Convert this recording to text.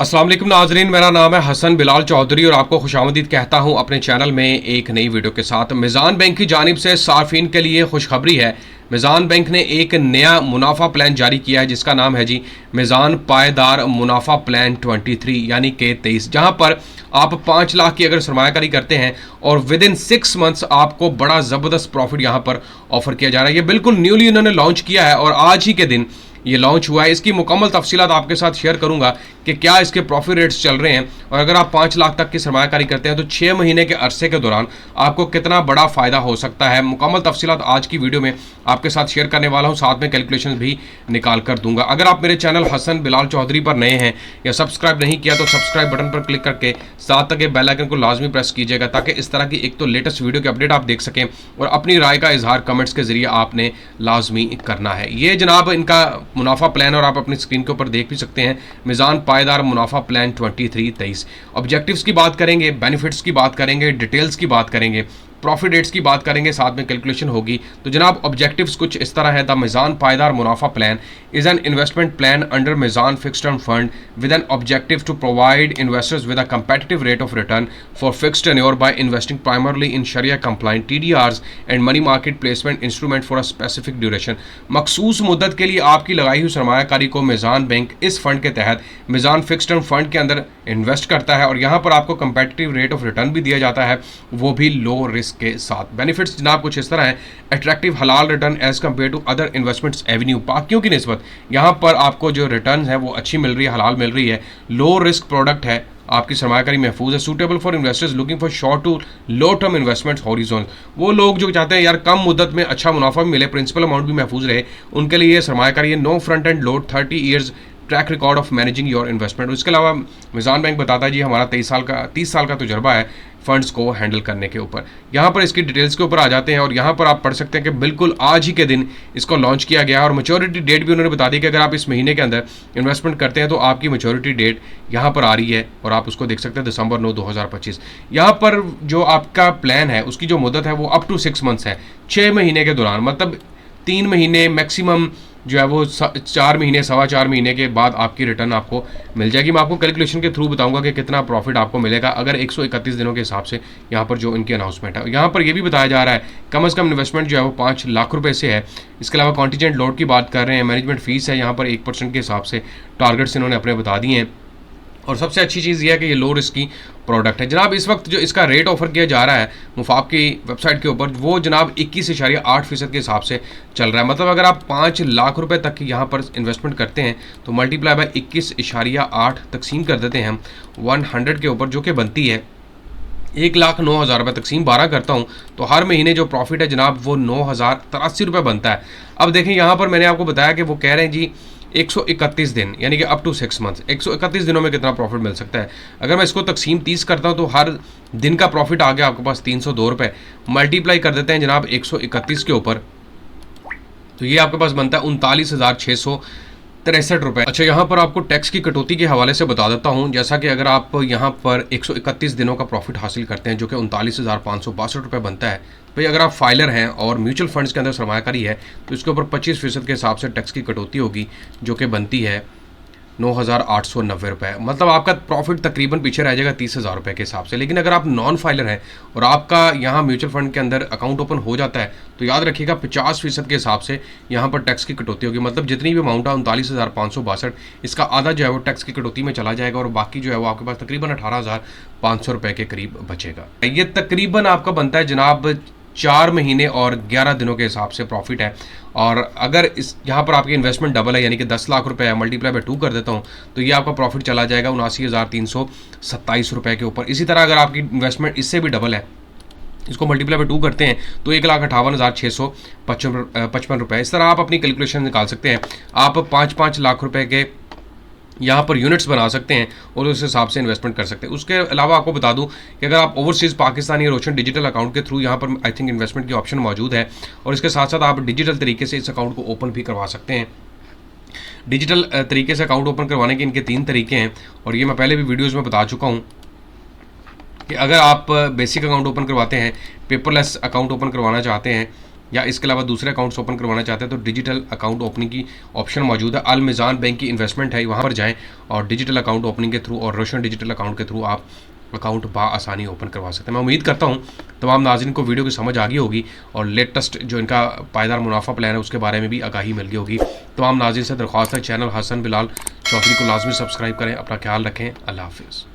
अस्सलाम वालेकुम नाजरीन, मेरा नाम है हसन बिलाल चौधरी और आपको खुशामदीद कहता हूं अपने चैनल में एक नई वीडियो के साथ। मिज़ान बैंक की जानिब से सार्फिन के लिए खुशखबरी है। मिज़ान बैंक ने एक नया मुनाफा प्लान जारी किया है जिसका नाम है जी मिज़ान पायदार मुनाफा प्लान 23 यानी कि 23, जहां पर आप 5 लाख की अगर सरमायाकारी करते हैं और विद इन 6 मंथ्स आपको बड़ा ज़बरदस्त प्रॉफिट यहां पर ऑफर किया जा रहा है। ये बिल्कुल न्यूली इन्होंने लॉन्च किया है और आज ही के दिन ये लॉन्च हुआ है। इसकी मुकम्मल तफसीलात आपके साथ शेयर करूंगा कि क्या इसके प्रॉफिट रेट्स चल रहे हैं और अगर आप 5 लाख तक की सरमायाकारी करते हैं तो 6 महीने के अरसे के दौरान आपको कितना बड़ा फ़ायदा हो सकता है। मुकम्मल तफसीलात आज की वीडियो में आपके साथ शेयर करने वाला हूं, साथ में कैलकुलेशन भी निकाल कर दूंगा। अगर आप मेरे चैनल हसन बिलाल चौधरी पर नए हैं या सब्सक्राइब नहीं किया तो सब्सक्राइब बटन पर क्लिक करके साथ तक बेल आइकन को लाजमी प्रेस कीजिएगा ताकि इस तरह की एक तो लेटेस्ट वीडियो की अपडेट आप देख सकें और अपनी राय का इजहार कमेंट्स के जरिए आपने लाजमी करना है। ये जनाब इनका मुनाफा प्लान और आप अपनी स्क्रीन के ऊपर देख भी सकते हैं, मिज़ान पायदार मुनाफा प्लान 23-23। ऑब्जेक्टिव्स की बात करेंगे, बेनिफिट्स की बात करेंगे, डिटेल्स की बात करेंगे, प्रॉफिट रेट्स की बात करेंगे, साथ में कैलकुलेशन होगी। तो जनाब ऑब्जेक्टिव्स कुछ इस तरह है। The Meezan Paaidaar Munafa plan is an investment plan under Meezan fixed term fund with an objective to provide investors with a competitive rate of return for fixed tenure by investing primarily in Sharia compliant TDRs and money market placement instrument for a specific duration। मखसूस मुद्दत के लिए आपकी लगाई हुई सरमायाकारी को Meezan bank इस fund के तहत मिज़ान फिक्स टर्म फंड के अंदर इन्वेस्ट करता है और यहाँ पर आपको कंपेटिटिव रेट ऑफ रिटर्न भी दिया जाता है, वो भी लो रिस्क के साथ। बेनिफिट्स जनाब कुछ इस तरह है। अट्रैक्टिव हलाल return as compare to other investments avenue, बाकियों की निस्बत यहाँ पर आपको जो रिटर्न है वो अच्छी मिल रही है, हलाल मिल रही है। लो रिस्क प्रोडक्ट है, आपकी सरमायाकारी महफूज है। Suitable for investors looking for short to low term investment horizon, वो लोग जो चाहते हैं यार कम मुद्दत में अच्छा मुनाफा भी मिले, प्रिंसिपल अमाउंट भी महफूज रहे, उनके लिए ये सरमायाकारी है। No front end load, 30 years track record of managing your investment. उसके अलावा मिज़ान बैंक बताता है जी हमारा 30 साल का तजुर्बा है फंड्स को हैंडल करने के ऊपर। यहाँ पर इसकी डिटेल्स के ऊपर आ जाते हैं और यहाँ पर आप पढ़ सकते हैं कि बिल्कुल आज ही के दिन इसको लॉन्च किया गया और मैच्योरिटी डेट भी उन्होंने बता दी कि अगर आप इस महीने के अंदर इन्वेस्टमेंट करते हैं तो आपकी मैच्योरिटी डेट यहाँ पर आ रही है और आप उसको देख सकते हैं दिसंबर 9 2025। यहाँ पर जो आपका प्लान है उसकी जो मुद्दत है वो अप टू 6 मंथ्स है, 6 महीने के दौरान, मतलब 3 महीने मैक्सिमम जो है वो 4 महीने, 4.25 महीने के बाद आपकी रिटर्न आपको मिल जाएगी। मैं आपको कैलकुलेशन के थ्रू बताऊंगा कि कितना प्रॉफिट आपको मिलेगा अगर 131 दिनों के हिसाब से यहाँ पर जो इनकी अनाउंसमेंट है। यहाँ पर ये भी बताया जा रहा है कम से कम इन्वेस्टमेंट जो है वो 5 लाख रुपए से है। इसके अलावा कॉन्टीजेंट लोड की बात कर रहे हैं, मैनेजमेंट फीस है यहाँ पर 1% के हिसाब से, टारगेट्स इन्होंने अपने बता दिए हैं और सबसे अच्छी चीज़ यह है कि ये लो रिस्क की प्रोडक्ट है। जनाब इस वक्त जो इसका रेट ऑफर किया जा रहा है मुफाफ की वेबसाइट के ऊपर वो जनाब 21.8% के हिसाब से चल रहा है। मतलब अगर आप 5 लाख रुपए तक की यहाँ पर इन्वेस्टमेंट करते हैं तो मल्टीप्लाई बाय 21.8 तकसीम कर देते हैं हम 100 के ऊपर, जो कि बनती है 1,09,000 रुपये। तकसीम 12 करता हूँ तो हर महीने जो प्रॉफिट है जनाब वो 9,083 रुपये बनता है। अब देखें यहाँ पर मैंने आपको बताया कि वो कह रहे हैं जी 131 दिन यानी कि अप टू 6 मंथ्स, 131 दिनों में कितना प्रॉफिट मिल सकता है। अगर मैं इसको तकसीम 30 करता हूं तो हर दिन का प्रॉफिट आ गया आपके पास 302 रुपये। मल्टीप्लाई कर देते हैं जनाब 131 के ऊपर तो ये आपके पास बनता है 39,663 रुपये। अच्छा, यहाँ पर आपको टैक्स की कटौती के हवाले से बता देता हूँ। जैसा कि अगर आप यहाँ पर 131 दिनों का प्रॉफिट हासिल करते हैं जो कि 39,562 रुपये बनता है, भाई अगर आप फाइलर हैं और म्यूचुअल फंड्स के अंदर सरमायाकारी है तो इसके ऊपर 25% के हिसाब से टैक्स की कटौती होगी जो कि बनती है 9,890 रुपये। मतलब आपका प्रॉफिट तकरीबन पीछे रह जाएगा 30,000 रुपये के हिसाब से। लेकिन अगर आप नॉन फाइलर हैं और आपका यहाँ म्यूचुअल फंड के अंदर अकाउंट ओपन हो जाता है तो याद रखिएगा 50% के हिसाब से यहाँ पर टैक्स की कटौती होगी। मतलब जितनी भी अमाउंट है 39,562, इसका आधा जो है वो टैक्स की कटौती में चला जाएगा और बाकी जो है वो आपके पास तकरीबन 18,500 रुपये के करीब बचेगा। ये तकरीबन आपका बनता है जनाब 4 महीने और 11 दिनों के हिसाब से प्रॉफिट है। और अगर इस यहाँ पर आपकी इन्वेस्टमेंट डबल है यानी कि 10 लाख रुपए है, मल्टीप्लाई बाय 2 कर देता हूँ तो ये आपका प्रॉफिट चला जाएगा 79,327 रुपये के ऊपर। इसी तरह अगर आपकी इन्वेस्टमेंट इससे भी डबल है, इसको मल्टीप्लाई बाय 2 करते हैं तो 1,58,655 रुपये। इस तरह आप अपनी कैलकुलेशन निकाल सकते हैं। आप 5-5 लाख रुपए के यहाँ पर यूनिट्स बना सकते हैं और उस हिसाब से इन्वेस्टमेंट कर सकते हैं। उसके अलावा आपको बता दूं कि अगर आप ओवरसीज़ पाकिस्तानी रोशन डिजिटल अकाउंट के थ्रू यहाँ पर आई थिंक इन्वेस्टमेंट की ऑप्शन मौजूद है और इसके साथ साथ आप डिजिटल तरीके से इस अकाउंट को ओपन भी करवा सकते हैं। डिजिटल तरीके से अकाउंट ओपन करवाने के इनके 3 तरीके हैं और ये मैं पहले भी वीडियोज़ में बता चुका हूँ कि अगर आप बेसिक अकाउंट ओपन करवाते हैं, पेपरलेस अकाउंट ओपन करवाना चाहते हैं या इसके अलावा दूसरे अकाउंट्स ओपन करवाना चाहते हैं तो डिजिटल अकाउंट ओपनिंग की ऑप्शन मौजूद है। अल मिज़ान बैंक की इन्वेस्टमेंट है, वहाँ पर जाएँ और डिजिटल अकाउंट ओपनिंग के थ्रू और रोशन डिजिटल अकाउंट के थ्रू आप अकाउंट आसानी ओपन करवा सकते हैं। मैं उम्मीद करता हूँ तमाम नाज़रीन को वीडियो की समझ आ गई होगी और लेटेस्ट जो इनका पायदार मुनाफा प्लान है उसके बारे में भी आगाही मिल गई होगी। तमाम नाज़रीन से दरख्वास्त है चैनल हसन बिलाल चौधरी को लाजमी सब्सक्राइब करें। अपना ख्याल रखें। अल्लाह हाफिज़।